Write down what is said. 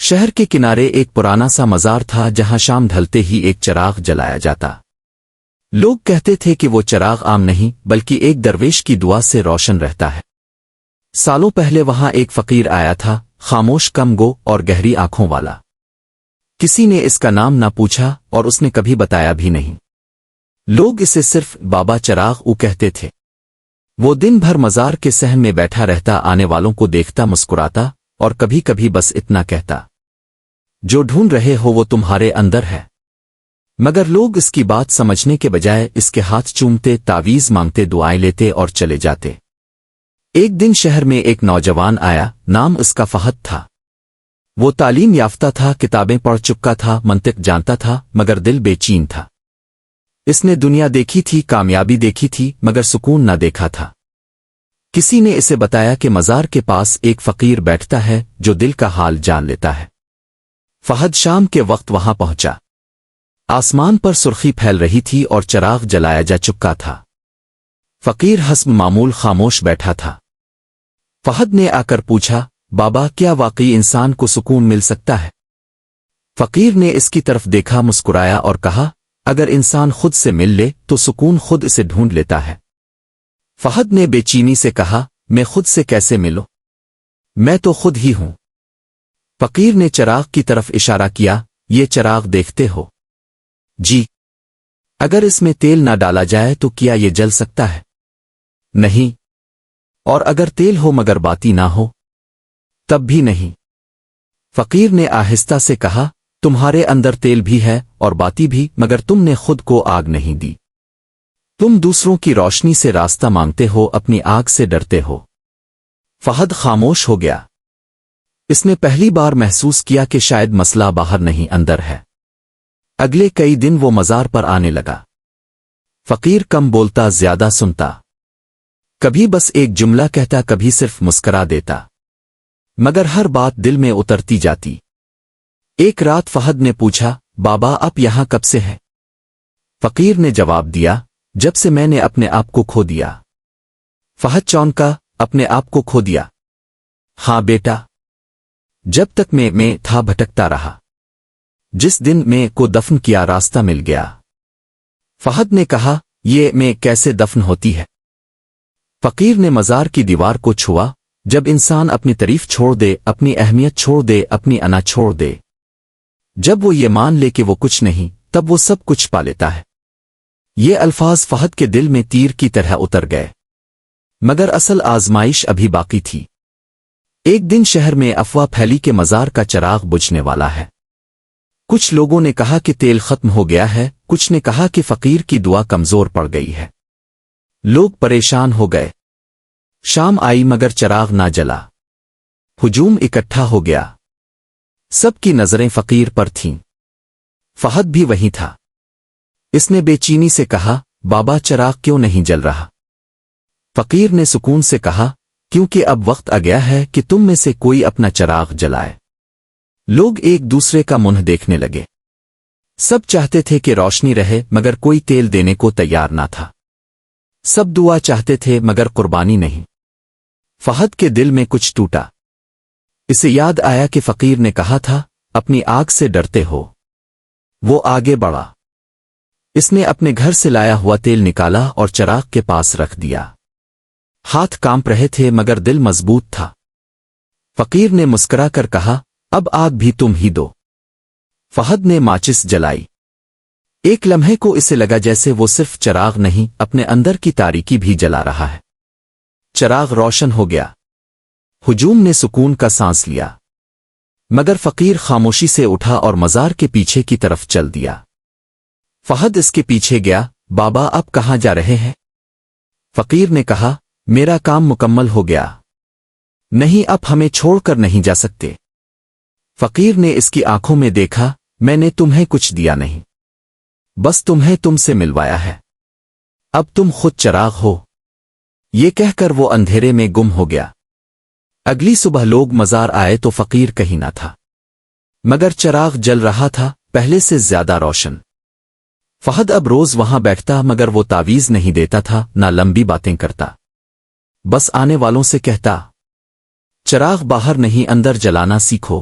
شہر کے کنارے ایک پرانا سا مزار تھا جہاں شام ڈھلتے ہی ایک چراغ جلایا جاتا۔ لوگ کہتے تھے کہ وہ چراغ عام نہیں بلکہ ایک درویش کی دعا سے روشن رہتا ہے۔ سالوں پہلے وہاں ایک فقیر آیا تھا، خاموش، کم گو اور گہری آنکھوں والا۔ کسی نے اس کا نام نہ پوچھا اور اس نے کبھی بتایا بھی نہیں۔ لوگ اسے صرف بابا چراغ کہتے تھے۔ وہ دن بھر مزار کے صحن میں بیٹھا رہتا، آنے والوں کو دیکھتا، مسکراتا اور کبھی کبھی بس اتنا کہتا، جو ڈھونڈ رہے ہو وہ تمہارے اندر ہے۔ مگر لوگ اس کی بات سمجھنے کے بجائے اس کے ہاتھ چومتے، تعویذ مانگتے، دعائیں لیتے اور چلے جاتے۔ ایک دن شہر میں ایک نوجوان آیا، نام اس کا فہد تھا۔ وہ تعلیم یافتہ تھا، کتابیں پڑھ چکا تھا، منطق جانتا تھا، مگر دل بے چین تھا۔ اس نے دنیا دیکھی تھی، کامیابی دیکھی تھی، مگر سکون نہ دیکھا تھا۔ کسی نے اسے بتایا کہ مزار کے پاس ایک فقیر بیٹھتا ہے جو دل کا حال جان لیتا ہے۔ فہد شام کے وقت وہاں پہنچا۔ آسمان پر سرخی پھیل رہی تھی اور چراغ جلایا جا چکا تھا۔ فقیر حسب معمول خاموش بیٹھا تھا۔ فہد نے آ کر پوچھا، بابا کیا واقعی انسان کو سکون مل سکتا ہے؟ فقیر نے اس کی طرف دیکھا، مسکرایا اور کہا، اگر انسان خود سے مل لے تو سکون خود اسے ڈھونڈ لیتا ہے۔ فہد نے بے چینی سے کہا، میں خود سے کیسے ملوں؟ میں تو خود ہی ہوں۔ فقیر نے چراغ کی طرف اشارہ کیا، یہ چراغ دیکھتے ہو؟ جی۔ اگر اس میں تیل نہ ڈالا جائے تو کیا یہ جل سکتا ہے؟ نہیں۔ اور اگر تیل ہو مگر باتی نہ ہو؟ تب بھی نہیں۔ فقیر نے آہستہ سے کہا، تمہارے اندر تیل بھی ہے اور باتی بھی، مگر تم نے خود کو آگ نہیں دی۔ تم دوسروں کی روشنی سے راستہ مانگتے ہو، اپنی آگ سے ڈرتے ہو۔ فہد خاموش ہو گیا۔ اس نے پہلی بار محسوس کیا کہ شاید مسئلہ باہر نہیں اندر ہے۔ اگلے کئی دن وہ مزار پر آنے لگا۔ فقیر کم بولتا، زیادہ سنتا۔ کبھی بس ایک جملہ کہتا، کبھی صرف مسکرا دیتا، مگر ہر بات دل میں اترتی جاتی۔ ایک رات فہد نے پوچھا، بابا آپ یہاں کب سے ہیں؟ فقیر نے جواب دیا، جب سے میں نے اپنے آپ کو کھو دیا۔ فہد چونکا، اپنے آپ کو کھو دیا؟ ہاں بیٹا، جب تک میں تھا بھٹکتا رہا۔ جس دن میں کو دفن کیا راستہ مل گیا۔ فہد نے کہا، یہ میں کیسے دفن ہوتی ہے؟ فقیر نے مزار کی دیوار کو چھوا، جب انسان اپنی تعریف چھوڑ دے، اپنی اہمیت چھوڑ دے، اپنی انا چھوڑ دے، جب وہ یہ مان لے کہ وہ کچھ نہیں، تب وہ سب کچھ پا لیتا ہے۔ یہ الفاظ فہد کے دل میں تیر کی طرح اتر گئے، مگر اصل آزمائش ابھی باقی تھی۔ ایک دن شہر میں افواہ پھیلی کہ مزار کا چراغ بجھنے والا ہے۔ کچھ لوگوں نے کہا کہ تیل ختم ہو گیا ہے، کچھ نے کہا کہ فقیر کی دعا کمزور پڑ گئی ہے۔ لوگ پریشان ہو گئے۔ شام آئی مگر چراغ نہ جلا۔ ہجوم اکٹھا ہو گیا۔ سب کی نظریں فقیر پر تھیں۔ فہد بھی وہیں تھا۔ اس نے بے چینی سے کہا، بابا چراغ کیوں نہیں جل رہا؟ فقیر نے سکون سے کہا، کیونکہ اب وقت آ گیا ہے کہ تم میں سے کوئی اپنا چراغ جلائے۔ لوگ ایک دوسرے کا منہ دیکھنے لگے۔ سب چاہتے تھے کہ روشنی رہے مگر کوئی تیل دینے کو تیار نہ تھا۔ سب دعا چاہتے تھے مگر قربانی نہیں۔ فہد کے دل میں کچھ ٹوٹا۔ اسے یاد آیا کہ فقیر نے کہا تھا، اپنی آگ سے ڈرتے ہو۔ وہ آگے بڑھا۔ اس نے اپنے گھر سے لایا ہوا تیل نکالا اور چراغ کے پاس رکھ دیا۔ ہاتھ کانپ رہے تھے مگر دل مضبوط تھا۔ فقیر نے مسکرا کر کہا، اب آگ بھی تم ہی دو۔ فہد نے ماچس جلائی۔ ایک لمحے کو اسے لگا جیسے وہ صرف چراغ نہیں، اپنے اندر کی تاریکی بھی جلا رہا ہے۔ چراغ روشن ہو گیا۔ ہجوم نے سکون کا سانس لیا، مگر فقیر خاموشی سے اٹھا اور مزار کے پیچھے کی طرف چل دیا۔ فہد اس کے پیچھے گیا۔ بابا اب کہاں جا رہے ہیں؟ فقیر نے کہا، میرا کام مکمل ہو گیا۔ نہیں، اب ہمیں چھوڑ کر نہیں جا سکتے۔ فقیر نے اس کی آنکھوں میں دیکھا، میں نے تمہیں کچھ دیا نہیں، بس تمہیں تم سے ملوایا ہے۔ اب تم خود چراغ ہو۔ یہ کہہ کر وہ اندھیرے میں گم ہو گیا۔ اگلی صبح لوگ مزار آئے تو فقیر کہیں نہ تھا، مگر چراغ جل رہا تھا، پہلے سے زیادہ روشن۔ فہد اب روز وہاں بیٹھتا مگر وہ تعویذ نہیں دیتا تھا، نہ لمبی باتیں کرتا، بس آنے والوں سے کہتا، چراغ باہر نہیں اندر جلانا سیکھو۔